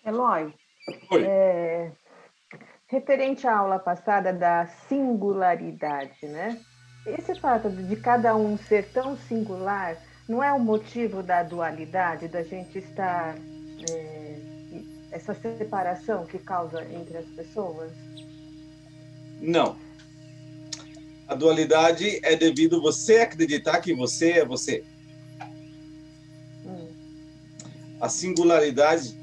Eloy, Oi. referente à aula passada da singularidade, né? Esse fato de cada um ser tão singular não é o motivo da dualidade, da gente estar, essa separação que causa entre as pessoas? Não. A dualidade é devido você acreditar que você é você. Hum, A singularidade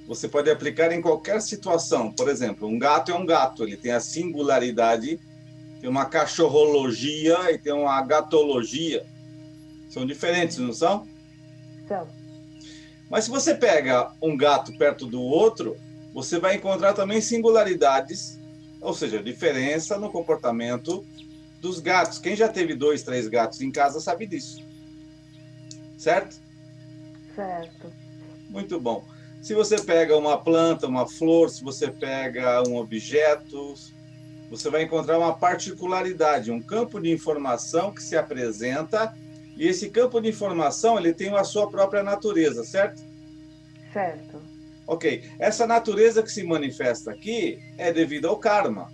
você pode aplicar em qualquer situação. Por exemplo, um gato é um gato, ele tem a singularidade, tem uma cachorrologia e tem uma gatologia. São diferentes, não são? então, Mas se você pega um gato perto do outro, você vai encontrar também singularidades, ou seja, diferença no comportamento dos gatos. Quem já teve 2, 3 gatos em casa sabe disso, certo? certo. Muito bom. Se você pega uma planta, uma flor, se você pega um objeto, você vai encontrar uma particularidade, um campo de informação que se apresenta, e esse campo de informação ele tem a sua própria natureza, certo? Certo. Ok. Essa natureza que se manifesta aqui é devido ao karma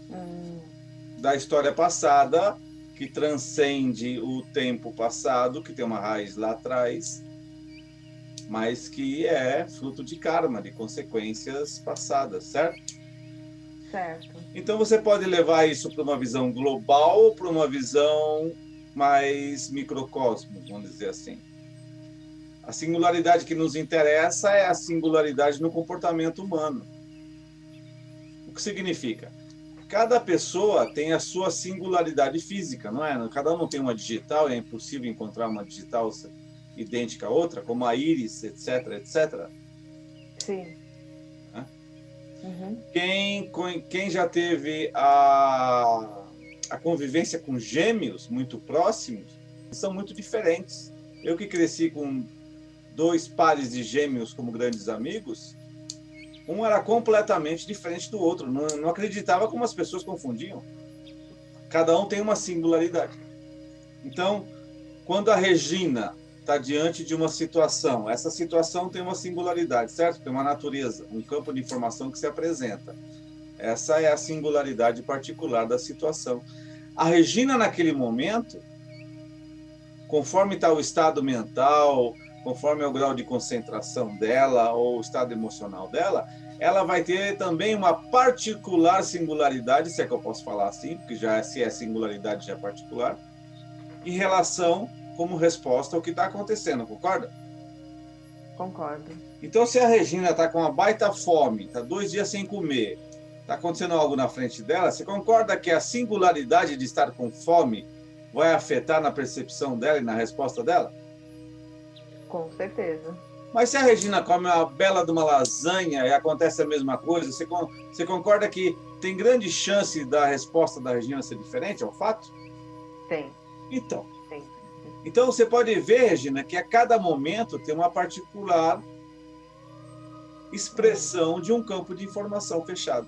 Hum, da história passada, que transcende o tempo passado, que tem uma raiz lá atrás, mas que é fruto de karma, de consequências passadas, certo? certo. Então você pode levar isso para uma visão global ou para uma visão mais microcosmo, vamos dizer assim. A singularidade que nos interessa é a singularidade no comportamento humano. O que significa? Cada pessoa tem a sua singularidade física, não é? Cada um tem uma digital, é impossível encontrar uma digital idêntica a outra, como a íris, etc, etc. Sim. Né? Uhum. Quem já teve a convivência com gêmeos muito próximos, são muito diferentes. Eu que cresci com 2 pares de gêmeos como grandes amigos, um era completamente diferente do outro. Não acreditava como as pessoas confundiam. Cada um tem uma singularidade. Então, quando a Regina está diante de uma situação, essa situação tem uma singularidade, certo? Tem uma natureza, um campo de informação que se apresenta. Essa é a singularidade particular da situação. A Regina, naquele momento, conforme está o estado mental, conforme é o grau de concentração dela ou o estado emocional dela, ela vai ter também uma particular singularidade, se é que eu posso falar assim, porque já se é singularidade já é particular, em relação como resposta ao que está acontecendo, concorda? Concordo. Então, se a Regina está com uma baita fome, está 2 dias sem comer, está acontecendo algo na frente dela, você concorda que a singularidade de estar com fome vai afetar na percepção dela e na resposta dela? Com certeza. Mas se a Regina come uma bela de uma lasanha e acontece a mesma coisa, você concorda que tem grande chance da resposta da Regina ser diferente, é um fato? Tem. Então, Tem. então você pode ver, Regina, que a cada momento tem uma particular expressão de um campo de informação fechado.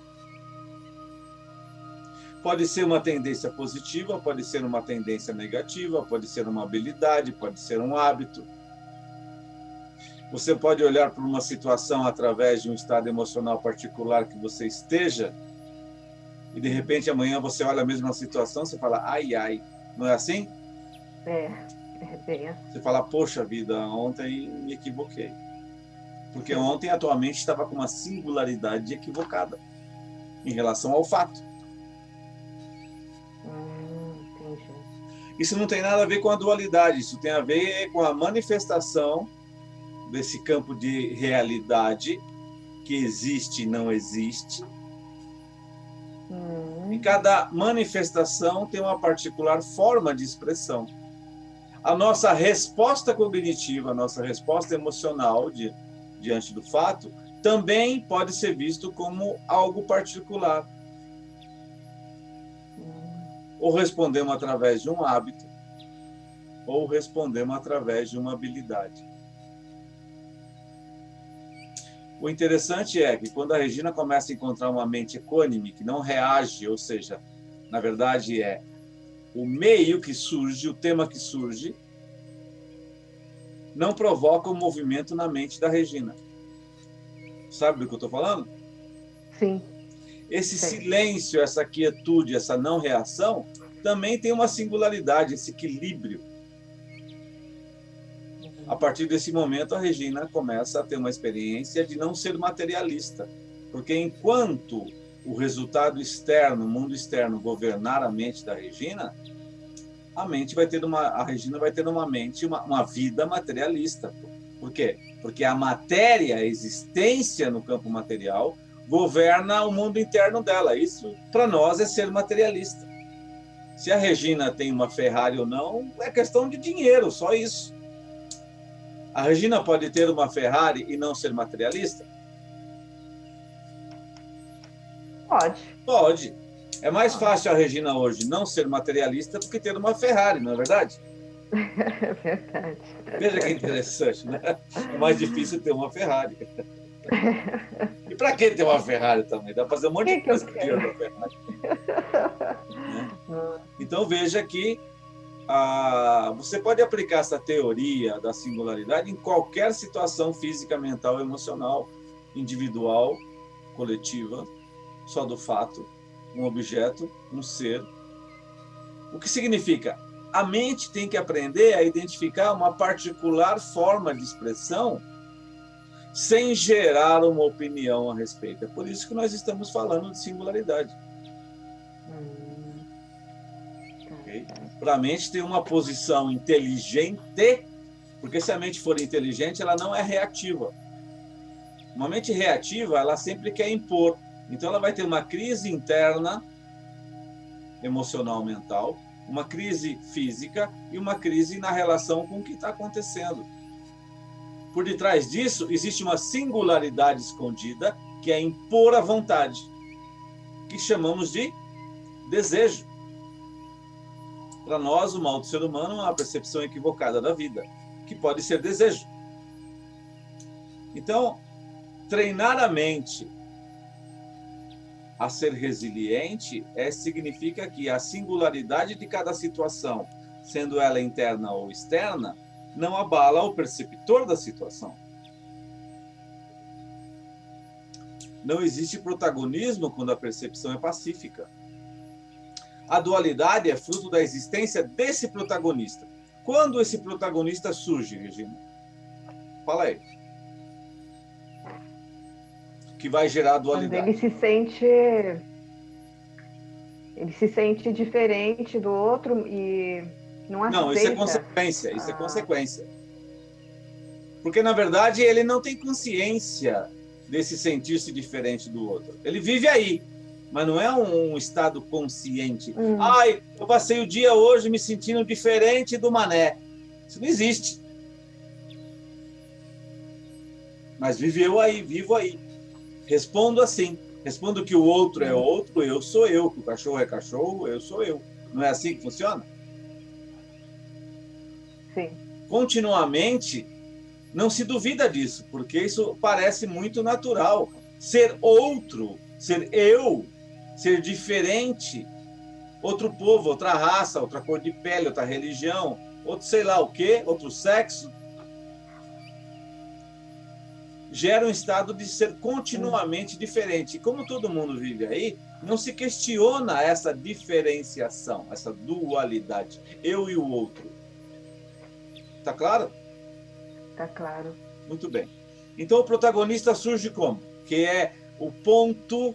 Pode ser uma tendência positiva, pode ser uma tendência negativa, pode ser uma habilidade, pode ser um hábito. Você pode olhar para uma situação através de um estado emocional particular que você esteja, e de repente amanhã você olha a mesma situação, você fala, ai, ai, não é assim? É, é bem assim. Você fala, poxa vida, ontem me equivoquei. Porque ontem a tua mente estava com uma singularidade equivocada em relação ao fato. Entendi. Isso não tem nada a ver com a dualidade, isso tem a ver com a manifestação desse campo de realidade que existe e não existe. E cada manifestação tem uma particular forma de expressão. A nossa resposta cognitiva, a nossa resposta emocional diante do fato, também pode ser visto como algo particular. Ou respondemos através de um hábito, ou respondemos através de uma habilidade. O interessante é que quando a Regina começa a encontrar uma mente equânime, que não reage, ou seja, na verdade é o meio que surge, o tema que surge, não provoca um movimento na mente da Regina. Sabe do que eu estou falando? Sim. Esse Sim. silêncio, essa quietude, essa não reação, também tem uma singularidade, esse equilíbrio. A partir desse momento, a Regina começa a ter uma experiência de não ser materialista. Porque enquanto o resultado externo, o mundo externo, governar a mente da Regina, a Regina vai ter uma mente, uma vida materialista. Por quê? Porque a matéria, a existência no campo material, governa o mundo interno dela. Isso, para nós, é ser materialista. Se a Regina tem uma Ferrari ou não, é questão de dinheiro, só isso. A Regina pode ter uma Ferrari e não ser materialista? Pode. Pode. É mais fácil a Regina hoje não ser materialista do que ter uma Ferrari, não é verdade? É verdade. Veja que interessante, né? É mais difícil ter uma Ferrari. E para que ter uma Ferrari também? Dá para fazer um monte de coisa com o dinheiro da Ferrari. Né? Então veja que você pode aplicar essa teoria da singularidade em qualquer situação física, mental, emocional, individual, coletiva, só do fato, um objeto, um ser. O que significa? A mente tem que aprender a identificar uma particular forma de expressão sem gerar uma opinião a respeito. É por isso que nós estamos falando de singularidade. Okay? Para a mente ter uma posição inteligente, porque se a mente for inteligente, ela não é reativa. Uma mente reativa, ela sempre quer impor. Então, ela vai ter uma crise interna, emocional, mental, uma crise física e uma crise na relação com o que está acontecendo. Por detrás disso, existe uma singularidade escondida, que é impor a vontade, que chamamos de desejo. Para nós, o mal do ser humano é uma percepção equivocada da vida, que pode ser desejo. Então, treinar a mente a ser resiliente significa que a singularidade de cada situação, sendo ela interna ou externa, não abala o perceptor da situação. Não existe protagonismo quando a percepção é pacífica. A dualidade é fruto da existência desse protagonista. Quando esse protagonista surge, Regina? Fala aí. Que vai gerar a dualidade. Quando ele se sente diferente do outro e não aceita. Não, isso é consequência, isso é consequência. Porque, na verdade, ele não tem consciência desse sentir-se diferente do outro. Ele vive aí, mas não é um estado consciente. Ai, eu passei o dia hoje me sentindo diferente do Mané. Isso não existe. Mas vivo aí. Respondo assim. Respondo que o outro é outro, eu sou eu. Que o cachorro é cachorro, eu sou eu. Não é assim que funciona? Sim. Continuamente, não se duvida disso, porque isso parece muito natural. Ser outro, ser eu, ser diferente, outro povo, outra raça, outra cor de pele, outra religião, outro sei lá o quê, outro sexo, gera um estado de ser continuamente diferente. E como todo mundo vive aí, não se questiona essa diferenciação, essa dualidade, eu e o outro. Tá claro? Tá claro. Muito bem. Então o protagonista surge como? Que é o ponto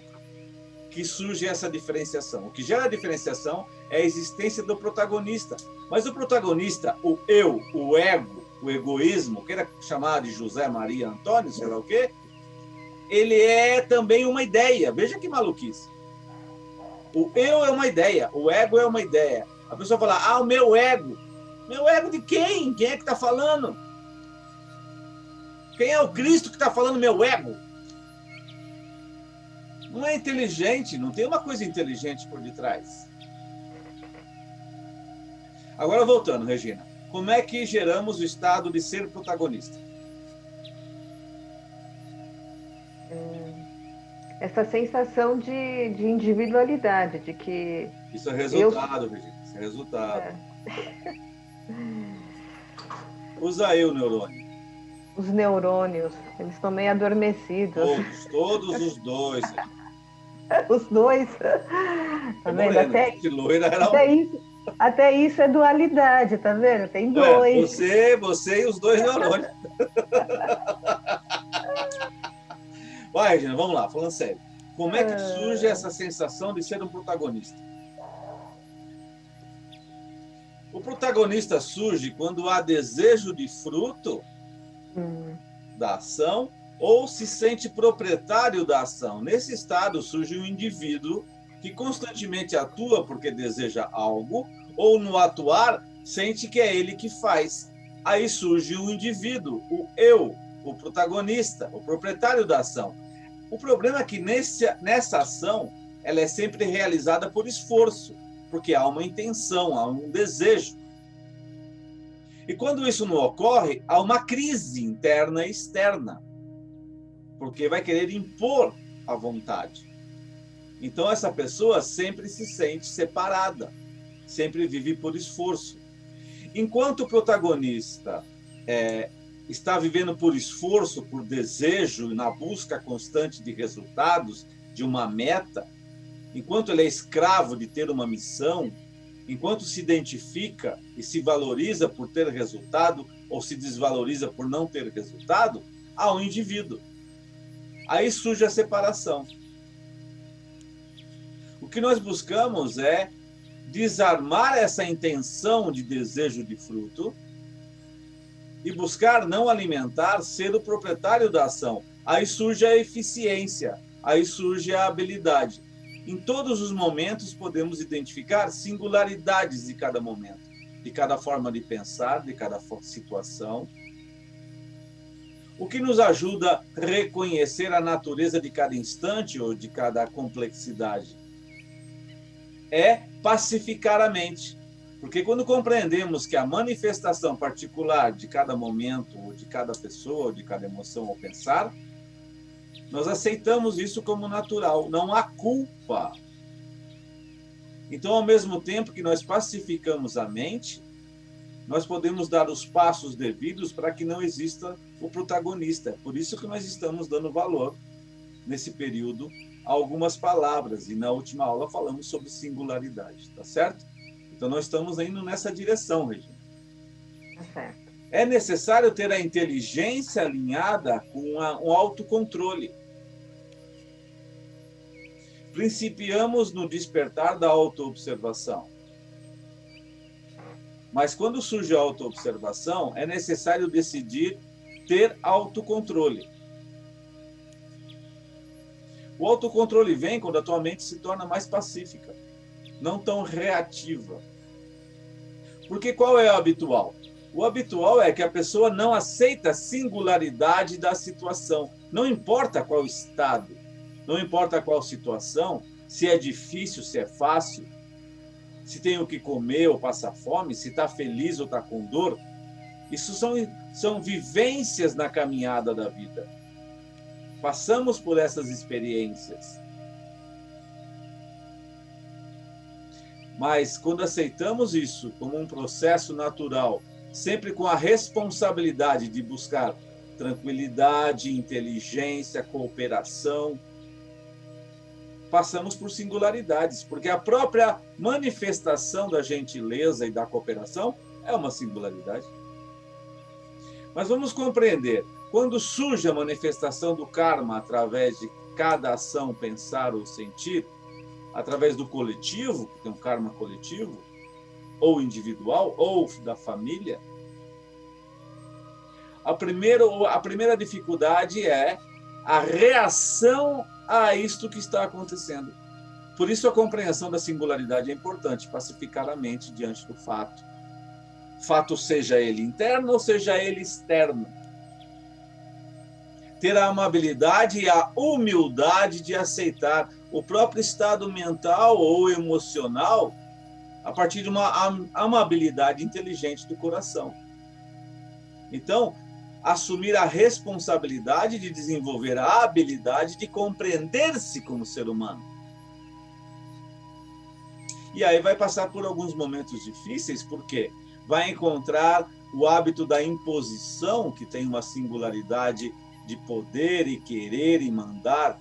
que surge essa diferenciação. O que gera a diferenciação é a existência do protagonista. Mas o protagonista, o eu, o ego, o egoísmo, queira chamar de José Maria Antônio, sei lá o quê, ele é também uma ideia. Veja que maluquice. O eu é uma ideia, o ego é uma ideia. A pessoa fala, o meu ego. Meu ego de quem? Quem é que está falando? Quem é o Cristo que está falando meu ego? Não é inteligente, não tem uma coisa inteligente por detrás. Agora voltando, Regina. Como é que geramos o estado de ser protagonista? Essa sensação de individualidade, de que... Isso é resultado, Regina. Isso é resultado. Usa aí o neurônio. Os neurônios, eles estão meio adormecidos. Todos os dois. Os dois. É Tá vendo? moreno, de loira era Até um. até isso é dualidade, tá vendo? Tem É, dois. você e os dois neurônios. Vai, Regina, vamos lá, falando sério. Como é que surge essa sensação de ser um protagonista? O protagonista surge quando há desejo de fruto da ação ou se sente proprietário da ação. Nesse estado surge um indivíduo que constantemente atua porque deseja algo ou no atuar sente que é ele que faz. Aí surge o indivíduo, o eu, o protagonista, o proprietário da ação. O problema é que nessa ação ela é sempre realizada por esforço, porque há uma intenção, há um desejo. E quando isso não ocorre, há uma crise interna e externa, porque vai querer impor a vontade. Então essa pessoa sempre se sente separada, sempre vive por esforço. Enquanto o protagonista está vivendo por esforço, por desejo, na busca constante de resultados, de uma meta, enquanto ele é escravo de ter uma missão, enquanto se identifica e se valoriza por ter resultado ou se desvaloriza por não ter resultado, há um indivíduo. Aí surge a separação. O que nós buscamos é desarmar essa intenção de desejo de fruto e buscar não alimentar, ser o proprietário da ação. Aí surge a eficiência, aí surge a habilidade. Em todos os momentos podemos identificar singularidades de cada momento, de cada forma de pensar, de cada situação. O que nos ajuda a reconhecer a natureza de cada instante ou de cada complexidade é pacificar a mente. Porque quando compreendemos que a manifestação particular de cada momento, ou de cada pessoa, ou de cada emoção ou pensar, nós aceitamos isso como natural, não há culpa. Então, ao mesmo tempo que nós pacificamos a mente, nós podemos dar os passos devidos para que não exista o protagonista. Por isso que nós estamos dando valor, nesse período, a algumas palavras. E na última aula falamos sobre singularidade, tá certo? Então, nós estamos indo nessa direção, Regina. Tá certo. É necessário ter a inteligência alinhada com um autocontrole. Principiamos no despertar da autoobservação. Mas quando surge a autoobservação, é necessário decidir ter autocontrole. O autocontrole vem quando a tua mente se torna mais pacífica, não tão reativa. Porque qual é o habitual? O habitual é que a pessoa não aceita a singularidade da situação. Não importa qual estado, não importa qual situação, se é difícil, se é fácil, se tem o que comer ou passa fome, se está feliz ou está com dor. Isso são vivências na caminhada da vida. Passamos por essas experiências. Mas quando aceitamos isso como um processo natural, sempre com a responsabilidade de buscar tranquilidade, inteligência, cooperação, passamos por singularidades, porque a própria manifestação da gentileza e da cooperação é uma singularidade. Mas vamos compreender, quando surge a manifestação do karma através de cada ação, pensar ou sentir, através do coletivo, que tem um karma coletivo, ou individual, ou da família, a primeira dificuldade é a reação a isto que está acontecendo. Por isso a compreensão da singularidade é importante, pacificar a mente diante do fato. Fato seja ele interno ou seja ele externo. Ter a amabilidade e a humildade de aceitar o próprio estado mental ou emocional a partir de uma amabilidade inteligente do coração. Então, assumir a responsabilidade de desenvolver a habilidade de compreender-se como ser humano. E aí vai passar por alguns momentos difíceis, por quê? vai encontrar o hábito da imposição, que tem uma singularidade de poder e querer e mandar.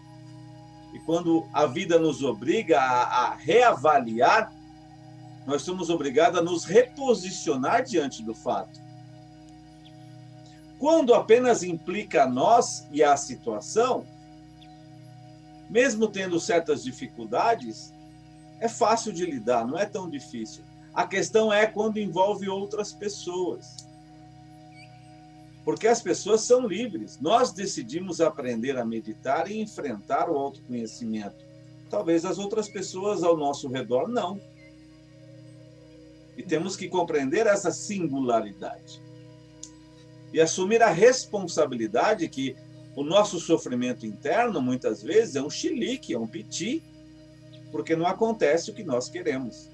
E quando a vida nos obriga a reavaliar, nós somos obrigados a nos reposicionar diante do fato. Quando apenas implica a nós e a situação, mesmo tendo certas dificuldades, é fácil de lidar, não é tão difícil. A questão é quando envolve outras pessoas. Porque as pessoas são livres. Nós decidimos aprender a meditar e enfrentar o autoconhecimento. Talvez as outras pessoas ao nosso redor não. E temos que compreender essa singularidade. E assumir a responsabilidade que o nosso sofrimento interno, muitas vezes, é um chilique, é um piti, porque não acontece o que nós queremos.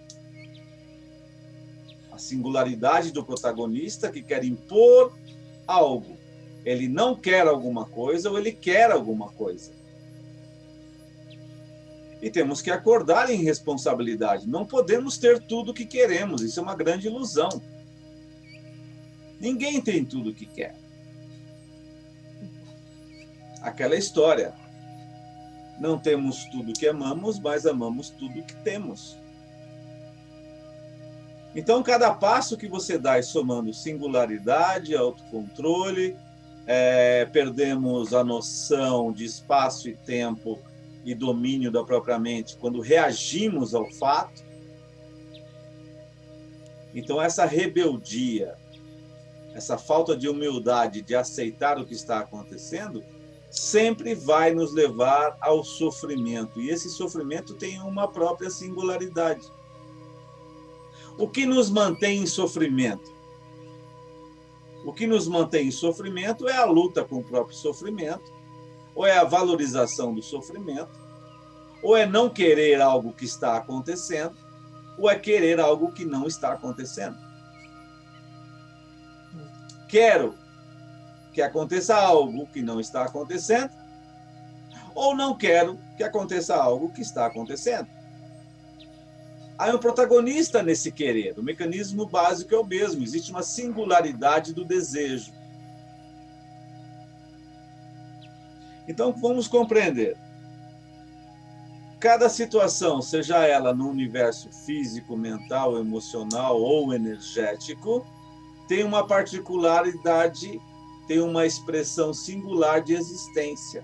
A singularidade do protagonista que quer impor algo. Ele não quer alguma coisa ou ele quer alguma coisa. E temos que acordar em responsabilidade. Não podemos ter tudo o que queremos. Isso é uma grande ilusão. Ninguém tem tudo o que quer. Aquela história. Não temos tudo o que amamos, mas amamos tudo o que temos. Então, cada passo que você dá, somando singularidade, autocontrole, perdemos a noção de espaço e tempo e domínio da própria mente quando reagimos ao fato. Então, essa rebeldia, essa falta de humildade de aceitar o que está acontecendo, sempre vai nos levar ao sofrimento. E esse sofrimento tem uma própria singularidade. O que nos mantém em sofrimento? O que nos mantém em sofrimento é a luta com o próprio sofrimento, ou é a valorização do sofrimento, ou é não querer algo que está acontecendo, ou é querer algo que não está acontecendo. Quero que aconteça algo que não está acontecendo, ou não quero que aconteça algo que está acontecendo. Há um protagonista nesse querer. O mecanismo básico é o mesmo. Existe uma singularidade do desejo. Então, vamos compreender. Cada situação, seja ela no universo físico, mental, emocional ou energético, tem uma particularidade, tem uma expressão singular de existência.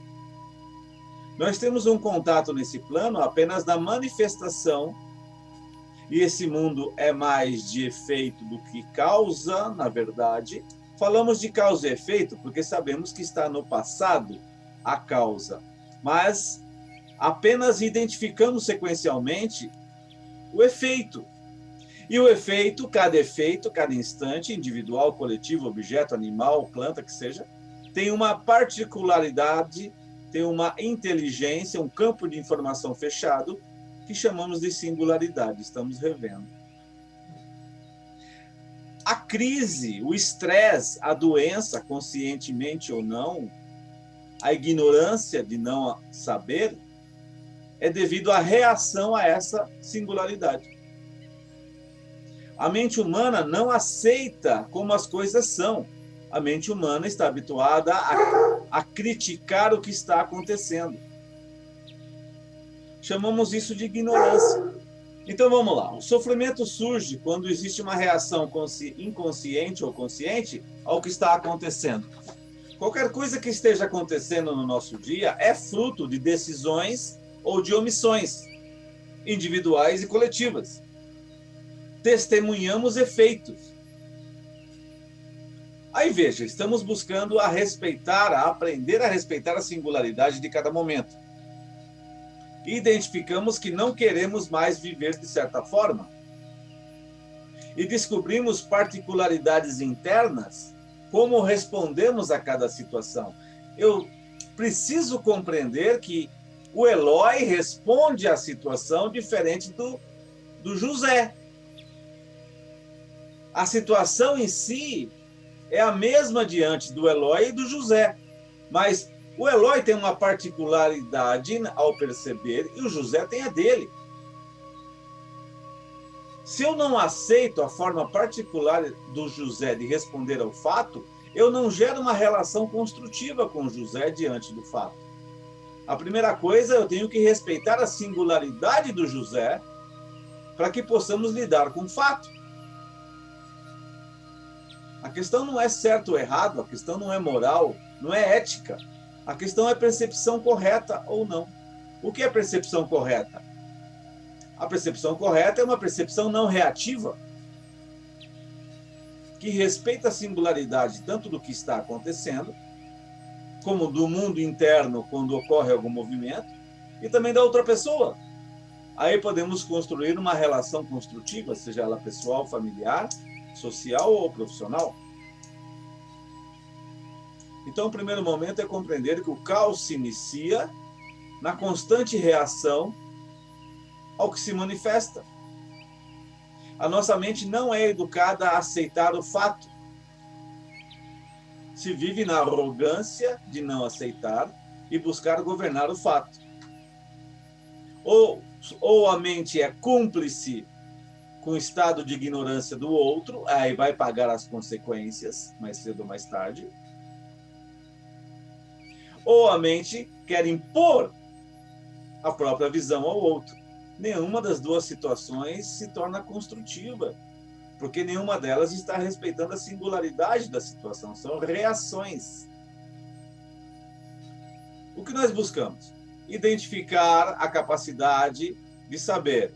Nós temos um contato nesse plano apenas da manifestação. E esse mundo é mais de efeito do que causa, na verdade. Falamos de causa e efeito porque sabemos que está no passado a causa. Mas apenas identificamos sequencialmente o efeito. E o efeito, cada instante, individual, coletivo, objeto, animal, planta, que seja, tem uma particularidade, tem uma inteligência, um campo de informação fechado, que chamamos de singularidade, estamos revendo. A crise, o estresse, a doença, conscientemente ou não, a ignorância de não saber, é devido à reação a essa singularidade. A mente humana não aceita como as coisas são. A mente humana está habituada a criticar o que está acontecendo. Chamamos isso de ignorância. Então vamos lá. O sofrimento surge quando existe uma reação inconsciente ou consciente ao que está acontecendo. Qualquer coisa que esteja acontecendo no nosso dia é fruto de decisões ou de omissões, individuais e coletivas. Testemunhamos efeitos. Aí veja, estamos buscando aprender a respeitar a singularidade de cada momento. Identificamos que não queremos mais viver de certa forma. E descobrimos particularidades internas, como respondemos a cada situação. Eu preciso compreender que o Eloy responde à situação diferente do José. A situação em si é a mesma diante do Eloy e do José, mas o Eloy tem uma particularidade ao perceber e o José tem a dele. Se eu não aceito a forma particular do José de responder ao fato, eu não gero uma relação construtiva com o José diante do fato. A primeira coisa, eu tenho que respeitar a singularidade do José para que possamos lidar com o fato. A questão não é certo ou errado, a questão não é moral, não é ética. A questão é percepção correta ou não. O que é percepção correta? A percepção correta é uma percepção não reativa, que respeita a singularidade tanto do que está acontecendo, como do mundo interno quando ocorre algum movimento, e também da outra pessoa. Aí podemos construir uma relação construtiva, seja ela pessoal, familiar, social ou profissional. Então, o primeiro momento é compreender que o caos se inicia na constante reação ao que se manifesta. A nossa mente não é educada a aceitar o fato. Se vive na arrogância de não aceitar e buscar governar o fato. Ou a mente é cúmplice com o estado de ignorância do outro, aí vai pagar as consequências, mais cedo ou mais tarde. Ou a mente quer impor a própria visão ao outro. Nenhuma das duas situações se torna construtiva, porque nenhuma delas está respeitando a singularidade da situação, são reações. O que nós buscamos? Identificar a capacidade de saber.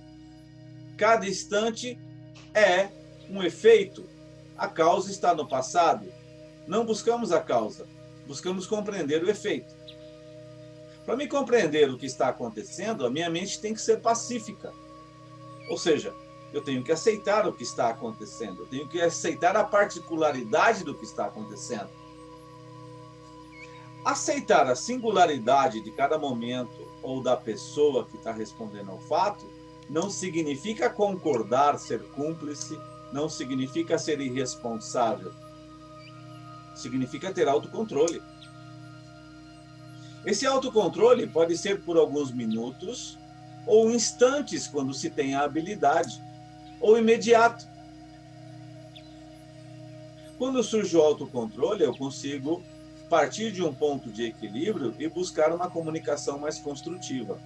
Cada instante é um efeito. A causa está no passado. Não buscamos a causa, buscamos compreender o efeito. Para me compreender o que está acontecendo, a minha mente tem que ser pacífica. Ou seja, eu tenho que aceitar o que está acontecendo, eu tenho que aceitar a particularidade do que está acontecendo. Aceitar a singularidade de cada momento ou da pessoa que está respondendo ao fato não significa concordar, ser cúmplice, não significa ser irresponsável. Significa ter autocontrole. Esse autocontrole pode ser por alguns minutos ou instantes, quando se tem a habilidade, ou imediato. Quando surge o autocontrole, eu consigo partir de um ponto de equilíbrio e buscar uma comunicação mais construtiva.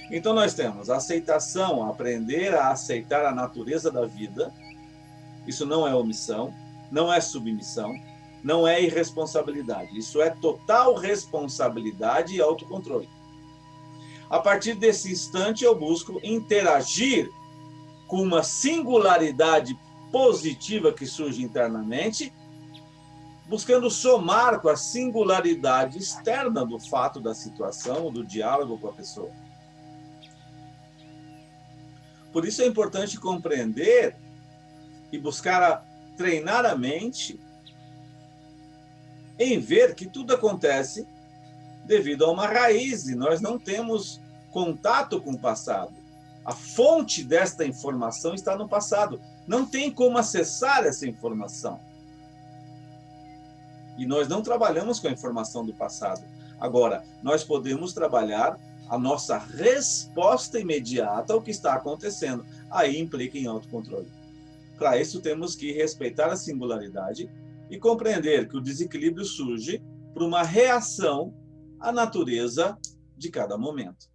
Então nós temos a aceitação, aprender a aceitar a natureza da vida. Isso não é omissão, não é submissão, não é irresponsabilidade. Isso é total responsabilidade e autocontrole. A partir desse instante, eu busco interagir com uma singularidade positiva que surge internamente, buscando somar com a singularidade externa do fato, da situação, do diálogo com a pessoa. Por isso é importante compreender e buscar treinar a mente em ver que tudo acontece devido a uma raiz, e nós não temos contato com o passado. A fonte desta informação está no passado. Não tem como acessar essa informação. E nós não trabalhamos com a informação do passado. Agora, nós podemos trabalhar a nossa resposta imediata ao que está acontecendo. Aí implica em autocontrole. Para isso, temos que respeitar a singularidade e compreender que o desequilíbrio surge por uma reação à natureza de cada momento.